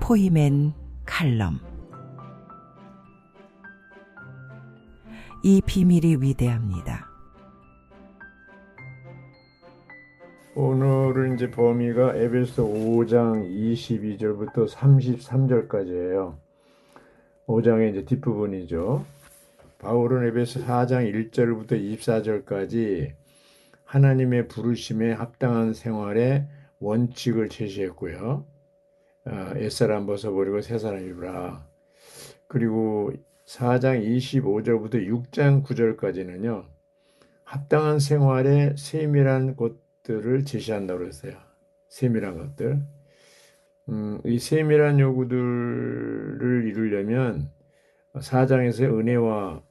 포이맨 칼럼. 이 비밀이 위대합니다. 오늘은 이제 범위가 에베소 5장 22절부터 33절까지예요. 5장의 이제 뒷부분이죠. 바울은 에베소 4장 1절부터 24절까지 하나님의 부르심에 합당한 생활의 원칙을 제시했고요. 옛사람 벗어버리고 새사람 입으라. 그리고 4장 25절부터 6장 9절까지는요. 합당한 생활의 세밀한 것들을 제시한다고 그랬어요. 세밀한 것들. 이 세밀한 요구들을 이루려면 4장에서의 은혜와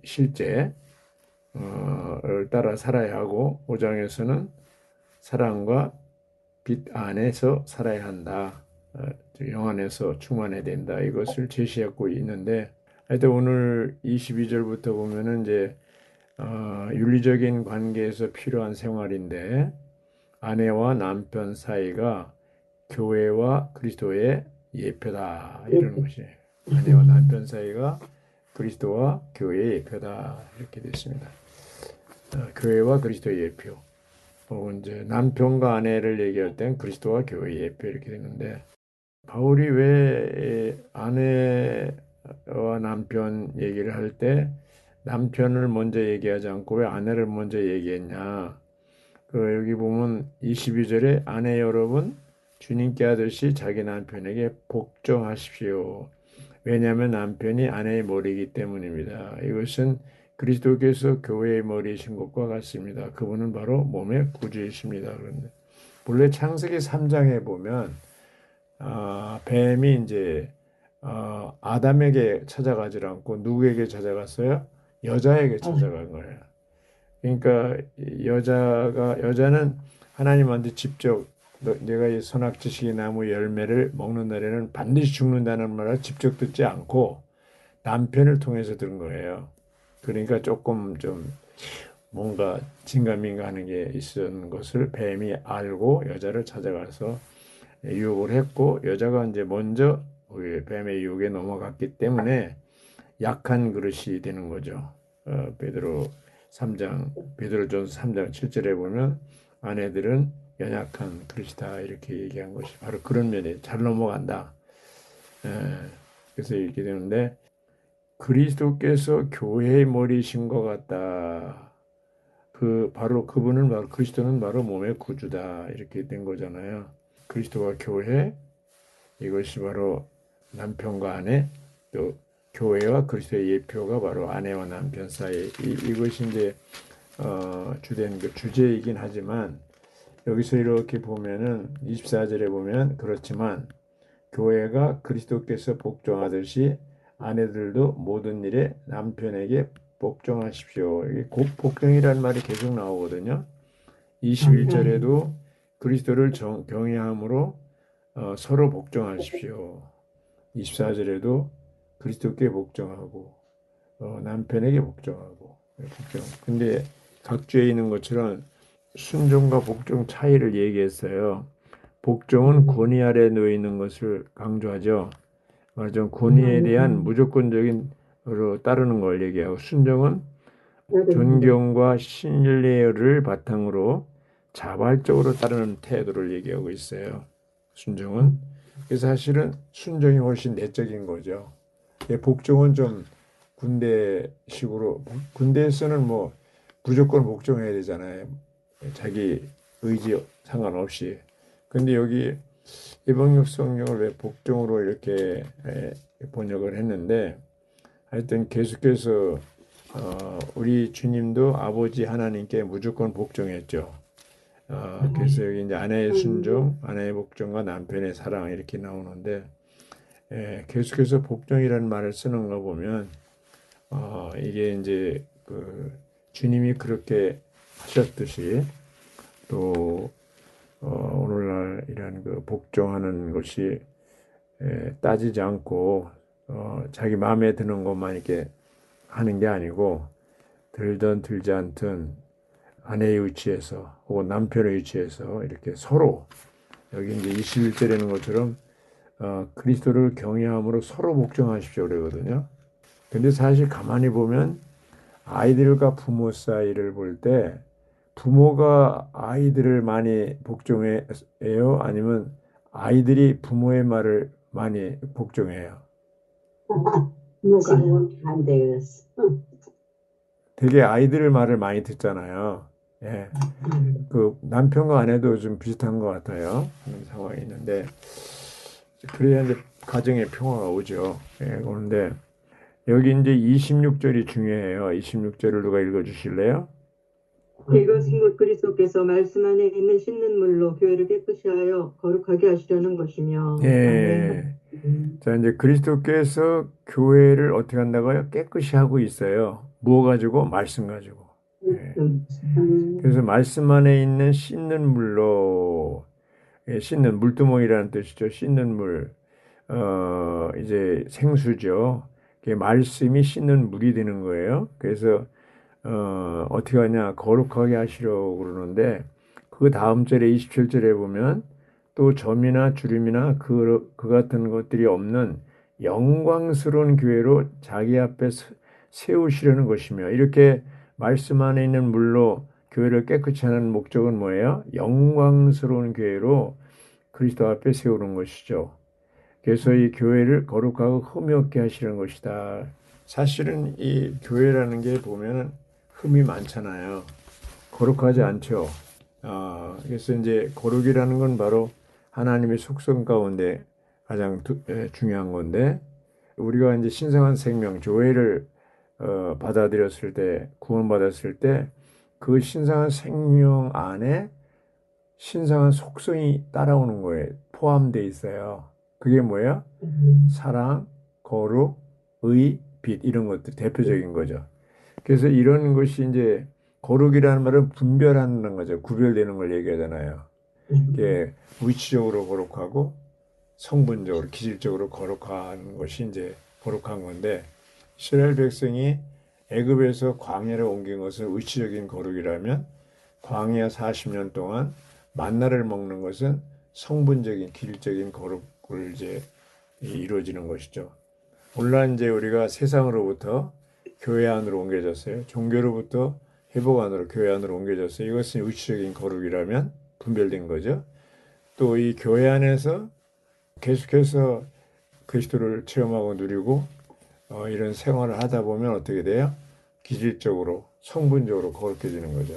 실제를 따라 살아야 하고 5장에서는 사랑과 빛 안에서 살아야 한다. 영 안에서 충만해야 된다. 이것을 제시하고 있는데 하여튼 오늘 22절부터 보면은 이제 윤리적인 관계에서 필요한 생활인데 아내와 남편 사이가 교회와 그리스도의 예표다. 이런 것이 아내와 남편 사이가 그리스도와 교회의 예표다. 이렇게 됐습니다. 교회와 그리스도의 예표. 혹은 이제 남편과 아내를 얘기할 땐 그리스도와 교회의 예표 이렇게 되는데 바울이 왜 아내와 남편 얘기를 할 때 남편을 먼저 얘기하지 않고 왜 아내를 먼저 얘기했냐. 여기 보면 22절에 아내 여러분 주님께 하듯이 자기 남편에게 복종하십시오. 왜냐하면 남편이 아내의 머리이기 때문입니다. 이것은 그리스도께서 교회의 머리이신 것과 같습니다. 그분은 바로 몸의 구주이십니다. 그런데 본래 창세기 3장에 보면 뱀이 이제 아담에게 찾아가지 않고 누구에게 찾아갔어요? 여자에게 찾아간 거예요. 그러니까 여자는 하나님한테 직접 내가 이 선악 지식의 나무 열매를 먹는 날에는 반드시 죽는다는 말을 직접 듣지 않고 남편을 통해서 들은 거예요. 그러니까 조금 좀 뭔가 진감인가 하는 게 있었는 것을 뱀이 알고 여자를 찾아가서 유혹을 했고 여자가 이제 먼저 뱀의 유혹에 넘어갔기 때문에 약한 그릇이 되는 거죠. 베드로전서 3장 7절에 보면 아내들은 연약한 그릇이다 이렇게 얘기한 것이 바로 그런 면에 잘 넘어간다. 그래서 이렇게 되는데 그리스도께서 교회의 머리이신 것 같다. 바로 그리스도는 바로 몸의 구주다 이렇게 된 거잖아요. 그리스도와 교회 이것이 바로 남편과 아내 또 교회와 그리스도의 예표가 바로 아내와 남편 사이 이것이 이제 주된 그 주제이긴 하지만 여기서 이렇게 보면은 24절에 보면 그렇지만 교회가 그리스도께서 복종하듯이 아내들도 모든 일에 남편에게 복종하십시오. 이게 복종이라는 말이 계속 나오거든요. 21절에도 그리스도를 경외함으로 서로 복종하십시오. 24절에도 그리스도께 복종하고 남편에게 복종하고 근데 각주에 있는 것처럼 순종과 복종 차이를 얘기했어요. 복종은 권위 아래 놓여 있는 것을 강조하죠. 말하자면 권위에 대한 무조건적인 따르는 걸 얘기하고 순종은 존경과 신뢰를 바탕으로 자발적으로 따르는 태도를 얘기하고 있어요. 순종은. 그래서 사실은 순종이 훨씬 내적인 거죠. 복종은 좀 군대식으로 군대에서는 뭐 무조건 복종해야 되잖아요. 자기 의지 상관없이. 근데 여기 이방역 성경을 왜 복종으로 이렇게 번역을 했는데 하여튼 계속해서 우리 주님도 아버지 하나님께 무조건 복종했죠. 그래서 여기 이제 아내의 순종, 아내의 복종과 남편의 사랑 이렇게 나오는데 계속해서 복종이라는 말을 쓰는 거 보면 이게 이제 그 주님이 그렇게 하셨듯이 또 오늘날 이런 그 복종하는 것이 따지지 않고 자기 마음에 드는 것만 이렇게 하는 게 아니고 들든 들지 않든 아내의 위치에서 혹은 남편의 위치에서 이렇게 서로 여기 이제 21절에는 것처럼 그리스도를 경외함으로 서로 복종하십시오 그러거든요. 근데 사실 가만히 보면 아이들과 부모 사이를 볼 때 부모가 아이들을 많이 복종해요? 아니면 아이들이 부모의 말을 많이 복종해요? 지금은 반대였어. 되게 아이들 말을 많이 듣잖아요. 예. 그 남편과 아내도 좀 비슷한 것 같아요. 그런 상황이 있는데 그래야 이제 가정의 평화가 오죠. 예. 그런데 여기 이제 26절이 중요해요. 26절을 누가 읽어주실래요? 이것은 곧 그리스도께서 말씀 안에 있는 씻는 물로 교회를 깨끗이 하여 거룩하게 하시려는 것이며. 예. 자, 이제 그리스도께서 교회를 어떻게 한다고요? 깨끗이 하고 있어요. 무엇 가지고? 말씀 가지고. 예. 그래서 말씀 안에 있는 씻는 물로, 예, 씻는 물두멍이라는 뜻이죠. 씻는 물, 이제 생수죠. 그게 말씀이 씻는 물이 되는 거예요. 그래서 어떻게 하냐? 거룩하게 하시려고 그러는데 그 다음 절에 27절에 보면 또 점이나 주름이나 그 같은 것들이 없는 영광스러운 교회로 자기 앞에 세우시려는 것이며 이렇게 말씀 안에 있는 물로 교회를 깨끗이 하는 목적은 뭐예요? 영광스러운 교회로 그리스도 앞에 세우는 것이죠. 그래서 이 교회를 거룩하고 흠이 없게 하시는 것이다. 사실은 이 교회라는 게 보면은 흠이 많잖아요. 거룩하지 않죠. 그래서 이제 거룩이라는 건 바로 하나님의 속성 가운데 가장 중요한 건데 우리가 이제 신성한 생명, 조회를 받아들였을 때, 구원받았을 때 그 신성한 생명 안에 신성한 속성이 따라오는 거예요. 포함되어 있어요. 그게 뭐야? 사랑, 거룩, 의, 빛 이런 것들 대표적인 거죠. 그래서 이런 것이 이제 거룩이라는 말은 분별하는 거죠. 구별되는 걸 얘기하잖아요. 이게 위치적으로 거룩하고 성분적으로, 기질적으로 거룩한 것이 이제 거룩한 건데 이스라엘 백성이 애굽에서 광야를 옮긴 것은 위치적인 거룩이라면 광야 40년 동안 만나를 먹는 것은 성분적인, 기질적인 거룩을 이제 이루어지는 것이죠. 물론 이제 우리가 세상으로부터 교회 안으로 옮겨졌어요. 종교로부터 회복 안으로 교회 안으로 옮겨졌어요. 이것은 위치적인 거룩이라면 분별된 거죠. 또 이 교회 안에서 계속해서 그리스도를 체험하고 누리고 이런 생활을 하다 보면 어떻게 돼요? 기질적으로, 성분적으로 거룩해지는 거죠.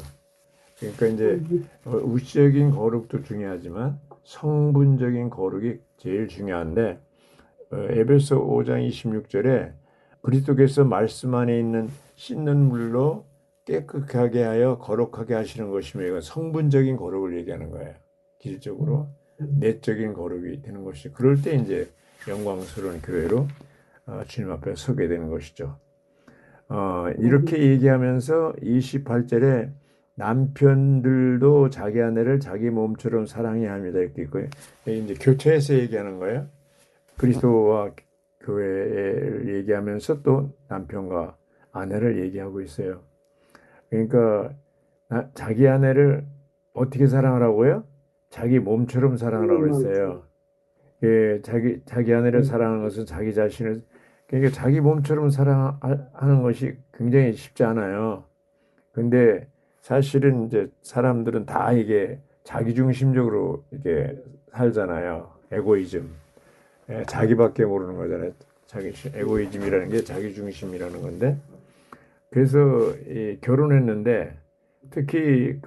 그러니까 이제 위치적인 거룩도 중요하지만 성분적인 거룩이 제일 중요한데 에베소 5장 26절에 그리스도께서 말씀 안에 있는 씻는 물로 깨끗하게 하여 거룩하게 하시는 것이며 이건 성분적인 거룩을 얘기하는 거예요. 기질적으로 내적인 거룩이 되는 것이 그럴 때 이제 영광스러운 교회로 주님 앞에 서게 되는 것이죠. 이렇게 얘기하면서 28절에 남편들도 자기 아내를 자기 몸처럼 사랑해야 합니다. 이렇게 있고요. 이제 교체해서 얘기하는 거예요. 그리스도와 교회를 얘기하면서 또 남편과 아내를 얘기하고 있어요. 그러니까 자기 아내를 어떻게 사랑하라고요? 자기 몸처럼 사랑하라고 그랬어요. 예, 자기 아내를 사랑하는 것은 자기 자신을 그러니까 자기 몸처럼 사랑하는 것이 굉장히 쉽지 않아요. 근데 사실은 이제 사람들은 다 이게 자기중심적으로 이게 살잖아요. 에고이즘. 예, 자기밖에 모르는 거잖아요. 에고이즘이라는 게 자기중심이라는 건데. 그래서 결혼했는데 특히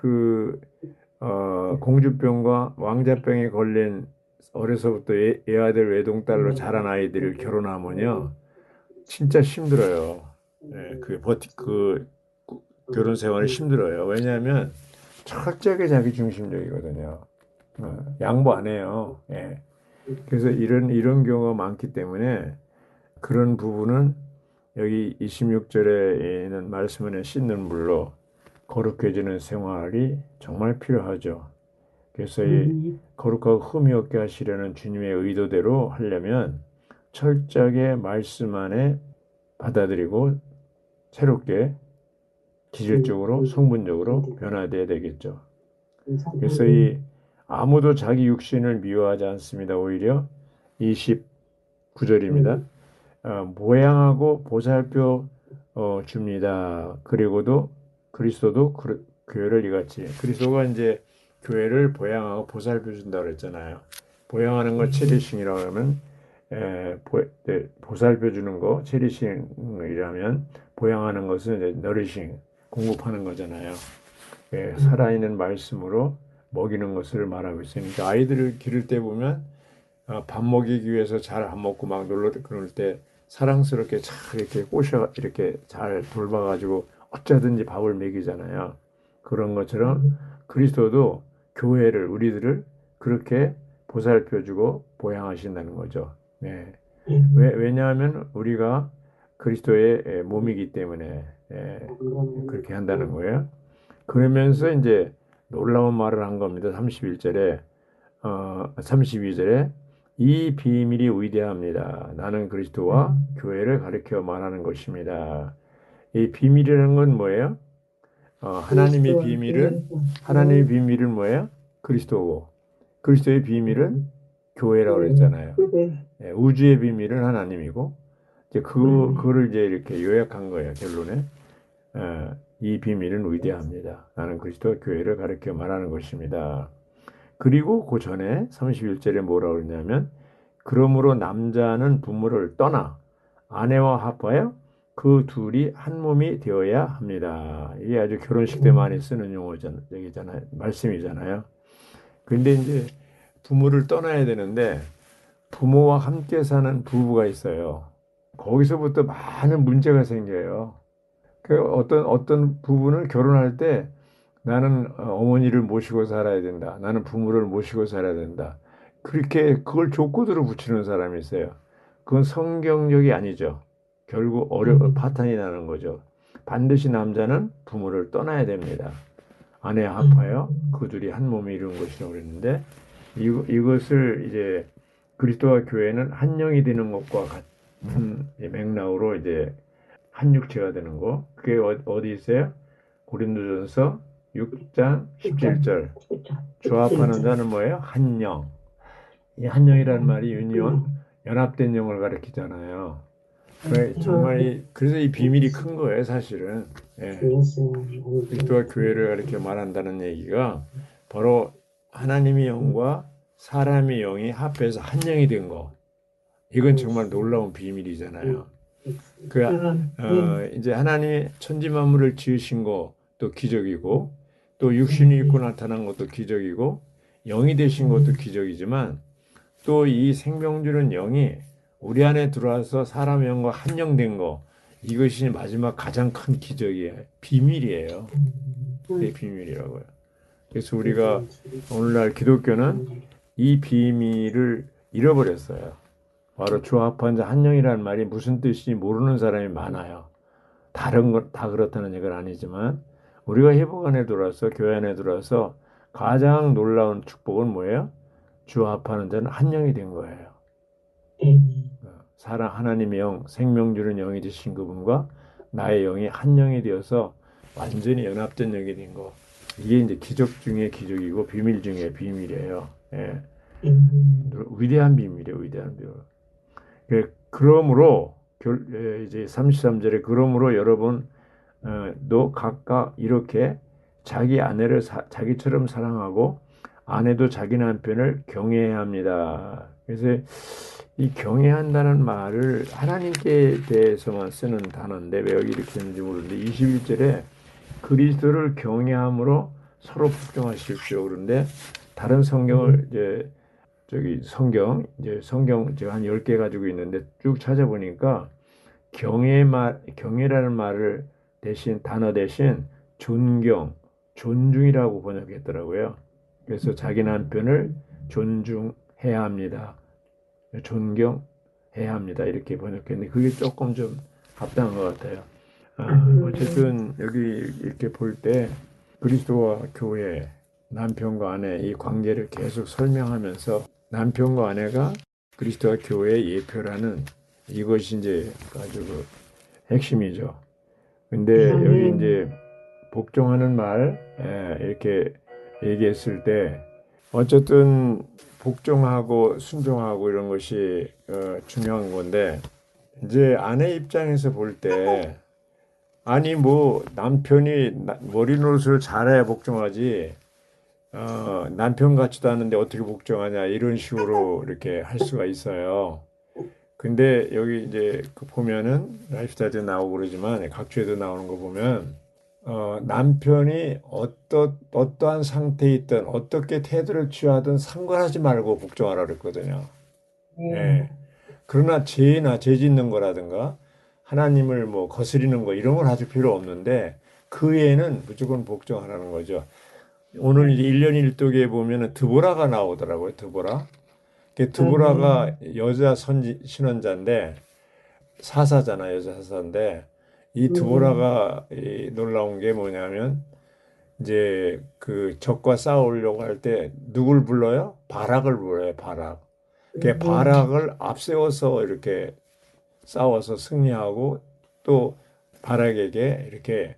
공주병과 왕자병에 걸린 어려서부터 애아들 외동딸로 자란 아이들을 결혼하면요. 진짜 힘들어요. 예, 결혼 생활이 힘들어요. 왜냐하면 철저하게 자기중심적이거든요. 양보 안 해요. 예. 그래서 이런 경우가 많기 때문에 그런 부분은 여기 26절에 있는 말씀에 씻는 물로 거룩해지는 생활이 정말 필요하죠. 그래서 이 거룩하고 흠이 없게 하시려는 주님의 의도대로 하려면 철저하게 말씀 안에 받아들이고 새롭게 기질적으로 성분적으로 변화되어야 되겠죠. 그래서 아무도 자기 육신을 미워하지 않습니다. 오히려 29절입니다. 모양하고 보살펴 줍니다. 그리고도 그리스도도 교회를 이같이, 그리스도가 이제 교회를 보양하고 보살펴 준다고 그랬잖아요. 보양하는 거 체리싱이라고 하면 보살펴 주는 거 체리싱이라면, 보양하는 것은 이제 너리싱, 공급하는 거잖아요. 살아있는 말씀으로 먹이는 것을 말하고 있으니까, 아이들을 기를 때 보면 밥 먹이기 위해서 잘 안 먹고 막 놀러 그럴 때 사랑스럽게 잘 이렇게 꼬셔 이렇게 잘 돌봐가지고 어쩌든지 밥을 먹이잖아요. 그런 것처럼 그리스도도 교회를, 우리들을 그렇게 보살펴주고 보양하신다는 거죠. 네. 왜냐하면 우리가 그리스도의 몸이기 때문에 그렇게 한다는 거예요. 그러면서 이제 놀라운 말을 한 겁니다. 32절에 이 비밀이 위대합니다. 나는 그리스도와 교회를 가리켜 말하는 것입니다. 이 비밀이라는 건 뭐예요? 하나님의 비밀은 뭐예요? 그리스도고, 그리스도의 비밀은 교회라고 그랬잖아요. 우주의 비밀은 하나님이고, 이제 그거를 이제 이렇게 요약한 거예요, 결론에. 이 비밀은 위대합니다. 나는 그리스도와 교회를 가리켜 말하는 것입니다. 그리고 그 전에 31절에 뭐라고 그러냐면, 그러므로 남자는 부모를 떠나 아내와 합하여 그 둘이 한 몸이 되어야 합니다. 이게 아주 결혼식 때 많이 쓰는 용어잖아요, 말씀이잖아요. 근데 이제 부모를 떠나야 되는데, 부모와 함께 사는 부부가 있어요. 거기서부터 많은 문제가 생겨요. 어떤 부부는 결혼할 때 나는 어머니를 모시고 살아야 된다, 나는 부모를 모시고 살아야 된다, 그렇게 그걸 조건으로 붙이는 사람이 있어요. 그건 성경적이 아니죠. 결국 파탄이 나는 거죠. 반드시 남자는 부모를 떠나야 됩니다. 아내와 합하여 그 둘이 한 몸이 이룬 것이라고 그랬는데, 이것을 이제 그리스도와 교회는 한 영이 되는 것과 같은 맥락으로 이제 한 육체가 되는 거. 그게 어디 있어요? 고린도전서 6장 17절. 조합하는 자는 뭐예요? 한 영. 이 한 영이라는 말이 유니온, 연합된 영을 가리키잖아요. 그래서 이 비밀이 큰 거예요, 사실은. 그리스도와 교회를 가리켜 말한다는 얘기가 바로 하나님의 영과 사람의 영이 합해서 한 영이 된 거. 이건 정말 놀라운 비밀이잖아요. 이제 하나님이 천지 만물을 지으신 것도 기적이고, 또 육신이 입고 나타난 것도 기적이고, 영이 되신 것도 기적이지만, 또 이 생명 주는 영이 우리 안에 들어와서 사람의 영과 한 영 된 거, 이것이 마지막 가장 큰 기적이에요. 비밀이에요. 그게 비밀이라고요. 그래서 우리가 오늘날 기독교는 이 비밀을 잃어버렸어요. 바로 조합한 자 한 영이라는 말이 무슨 뜻인지 모르는 사람이 많아요. 다른 것 다 그렇다는 얘기는 아니지만, 우리가 회복 안에 들어와서, 교회 안에 들어와서 가장 놀라운 축복은 뭐예요? 조합하는 자는 한 영이 된 거예요. 하나님의 영, 생명 주는 영이 되신 그분과 나의 영이 한 영이 되어서 완전히 연합된 영이 된 거. 이게 이제 기적 중에 기적이고 비밀 중에 비밀이에요. 위대한 비밀이에요, 위대한 비밀. 그러므로 이제 33절에 그러므로 여러분도 각각 이렇게 자기 아내를 자기처럼 사랑하고 아내도 자기 남편을 경외해야 합니다. 그래서 이 경외한다는 말을 하나님께 대해서만 쓰는 단어인데 왜 여기 이렇게 했는지 모르는데, 21절에 그리스도를 경외함으로 서로 복종하십시오. 그런데 다른 성경을 성경 제가 한 10개 가지고 있는데 쭉 찾아보니까 경외라는 말을 단어 대신 존중이라고 번역했더라고요. 그래서 자기 남편을 존중해야 합니다, 존경해야 합니다, 이렇게 번역했는데 그게 조금 좀 합당한 것 같아요. 어쨌든 여기 이렇게 볼 때 그리스도와 교회, 남편과 아내 이 관계를 계속 설명하면서, 남편과 아내가 그리스도와 교회의 예표라는, 이것이 이제 아주 핵심이죠. 근데 여기 이제 복종하는 말 이렇게 얘기했을 때, 어쨌든 복종하고 순종하고 이런 것이 중요한 건데 이제 아내 입장에서 볼 때 아니 뭐 남편이 머리 노릇을 잘해야 복종하지 남편 같지도 않은데 어떻게 복종하냐 이런 식으로 이렇게 할 수가 있어요. 근데 여기 이제 그 보면은 라이프스타일도 나오고 그러지만 각주에도 나오는 거 보면 남편이 어떠한 상태에 있든 어떻게 태도를 취하든 상관하지 말고 복종하라 그랬거든요. 예. 그러나 죄 짓는 거라든가 하나님을 뭐 거스리는 거 이런 걸 하실 필요 없는데 그 외에는 무조건 복종하라는 거죠. 오늘 이제 1년 1독에 보면은 드보라가 나오더라고요. 드보라. 드보라가 여자 신원자인데 사사잖아. 여자 사사인데 이 드보라가 놀라운 게 뭐냐면 이제 그 적과 싸우려고 할 때 누굴 불러요? 바락을 불러요. 바락. 바락을 앞세워서 이렇게 싸워서 승리하고 또 바락에게 이렇게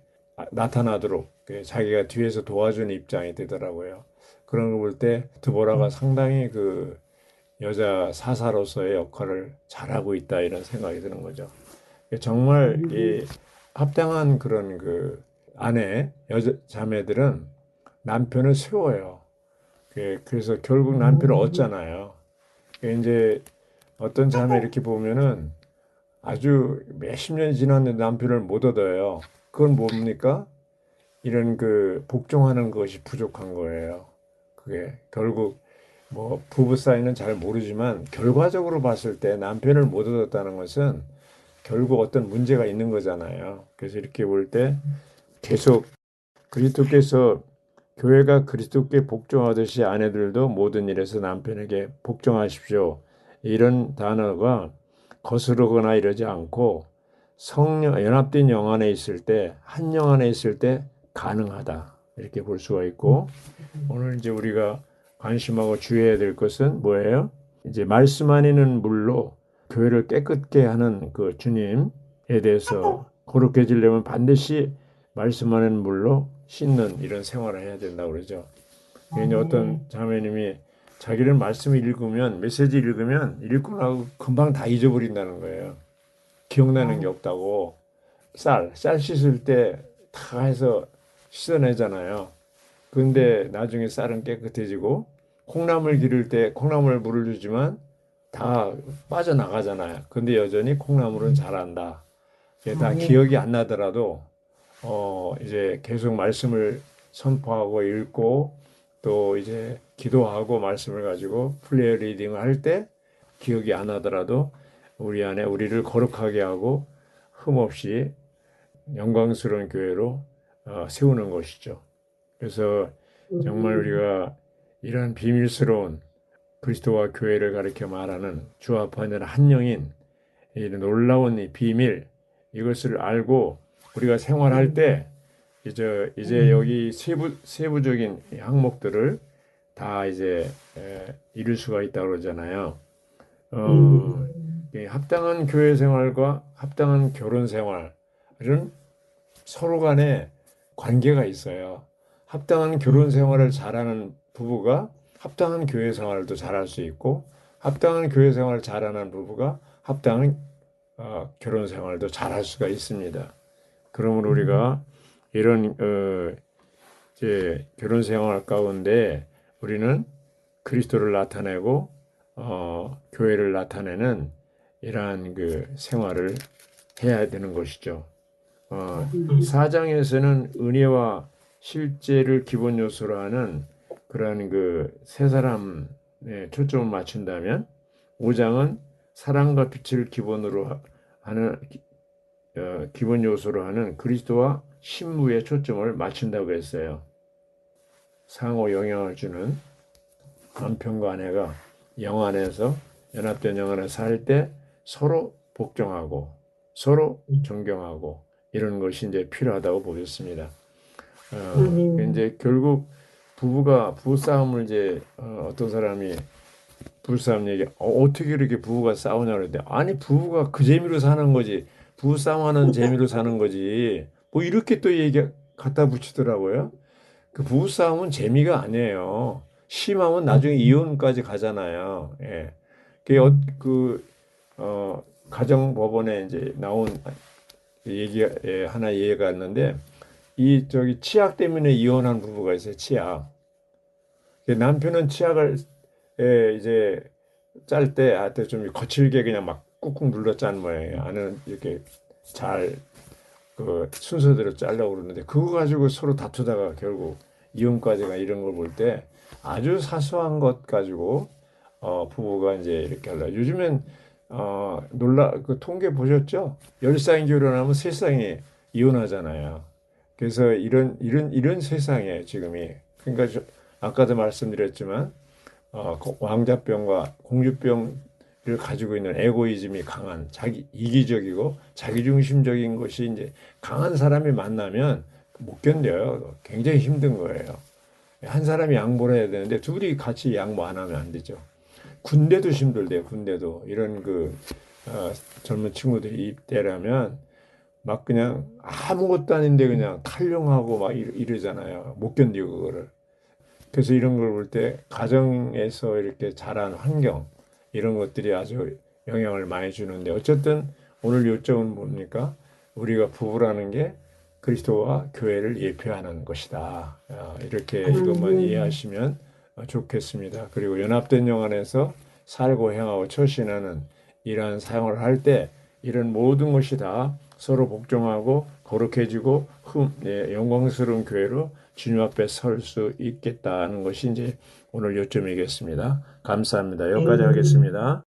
나타나도록 자기가 뒤에서 도와주는 입장이 되더라고요. 그런 거 볼 때 드보라가 상당히 그 여자 사사로서의 역할을 잘하고 있다 이런 생각이 드는 거죠. 정말 이 합당한 그런 그 아내 여자 자매들은 남편을 세워요. 그래서 결국 남편을 얻잖아요. 이제 어떤 자매 이렇게 보면은 아주 몇십 년이 지났는데 남편을 못 얻어요. 그건 뭡니까? 이런 그 복종하는 것이 부족한 거예요. 그게 결국 뭐 부부 사이는 잘 모르지만 결과적으로 봤을 때 남편을 못 얻었다는 것은 결국 어떤 문제가 있는 거잖아요. 그래서 이렇게 볼 때 계속 그리스도께서 교회가 그리스도께 복종하듯이 아내들도 모든 일에서 남편에게 복종하십시오. 이런 단어가 거스르거나 이러지 않고 연합된 영 안에 있을 때, 한 영 안에 있을 때 가능하다. 이렇게 볼 수가 있고, 오늘 이제 우리가 관심하고 주의해야 될 것은 뭐예요? 이제 말씀 안에는 물로 교회를 깨끗게 하는 그 주님에 대해서 거룩해지려면 반드시 말씀 안에는 물로 씻는 이런 생활을 해야 된다고 그러죠. 이제 어떤 자매님이 자기는 말씀을 읽으면 메시지 읽으면 읽고 나고 금방 다 잊어버린다는 거예요. 기억나는 게 없다고. 쌀 씻을 때 다 해서 씻어내잖아요. 근데 나중에 쌀은 깨끗해지고 콩나물 기를 때 콩나물 물을 주지만 다 빠져나가잖아요. 근데 여전히 콩나물은 자란다. 이게 다 기억이 안 나더라도 이제 계속 말씀을 선포하고 읽고 또 이제 기도하고 말씀을 가지고 플레이 리딩을 할 때 기억이 안 나더라도 우리 안에 우리를 거룩하게 하고 흠없이 영광스러운 교회로 세우는 것이죠. 그래서 정말 우리가 이런 비밀스러운 그리스도와 교회를 가리켜 말하는 주 앞에 있는 한 영인 이 놀라운 이 비밀 이것을 알고 우리가 생활할 때 이제 여기 세부적인 항목들을 다 이제 이룰 수가 있다고 그러잖아요. 합당한 교회 생활과 합당한 결혼 생활은 서로 간에 관계가 있어요. 합당한 결혼 생활을 잘하는 부부가 합당한 교회 생활도 잘할 수 있고 합당한 교회 생활을 잘하는 부부가 합당한 결혼 생활도 잘할 수가 있습니다. 그러므로 우리가 이런 이제 결혼 생활 가운데 우리는 그리스도를 나타내고 교회를 나타내는 이러한 그 생활을 해야 되는 것이죠. 4장에서는 은혜와 실제를 기본 요소로 하는 그러한 그 세 사람에 초점을 맞춘다면 5장은 사랑과 빛을 기본으로 하는 기본 요소로 하는 그리스도와 신부에 초점을 맞춘다고 했어요. 상호 영향을 주는 남편과 아내가 영 안에서 연합된 영 안에서 살 때 서로 복종하고 서로 존경하고 이런 것이 이제 필요하다고 보겠습니다. 이제 결국 부부싸움을 이제 어떤 사람이 부부싸움 얘기 어떻게 이렇게 부부가 싸우냐 그랬는데 아니 부부가 그 재미로 사는 거지 부부싸움하는 재미로 사는 거지 뭐 이렇게 또 얘기 갖다 붙이더라고요. 그 부부싸움은 재미가 아니에요. 심하면 나중에 이혼까지 가잖아요. 예. 가정법원에 이제 나온 하나 예가 있는데, 치약 때문에 이혼한 부부가 있어요, 치약. 남편은 치약을, 이제, 짤 때, 하여튼 좀 거칠게 그냥 막 꾹꾹 눌러 짠 모양이에요. 안은 이렇게 잘, 순서대로 짜려고 그러는데, 그거 가지고 서로 다투다가 결국 이혼까지 가 이런 걸 볼 때, 아주 사소한 것 가지고, 부부가 이제 이렇게 하려. 요즘엔, 그 통계 보셨죠? 10쌍이 결혼하면 3쌍이 이혼하잖아요. 그래서 이런 세상에 지금이. 그러니까 아까도 말씀드렸지만, 왕자병과 공주병을 가지고 있는 에고이즘이 강한 이기적이고 자기중심적인 것이 이제 강한 사람이 만나면 못 견뎌요. 굉장히 힘든 거예요. 한 사람이 양보를 해야 되는데 둘이 같이 양보 안 하면 안 되죠. 군대도 힘들대요. 군대도 이런 젊은 친구들이 입대라면 막 그냥 아무것도 아닌데 그냥 탈영하고 막 이러잖아요. 못 견디고 그거를. 그래서 이런 걸 볼 때 가정에서 이렇게 자란 환경 이런 것들이 아주 영향을 많이 주는데 어쨌든 오늘 요점은 뭡니까? 우리가 부부라는 게 그리스도와 교회를 예표하는 것이다. 이렇게 이것만 이해하시면 좋겠습니다. 그리고 연합된 영 안에서 살고 행하고 처신하는 이러한 사용을 할 때 이런 모든 것이 다 서로 복종하고 거룩해지고 영광스러운 교회로 주님 앞에 설 수 있겠다는 것이 이제 오늘 요점이겠습니다. 감사합니다. 여기까지 하겠습니다.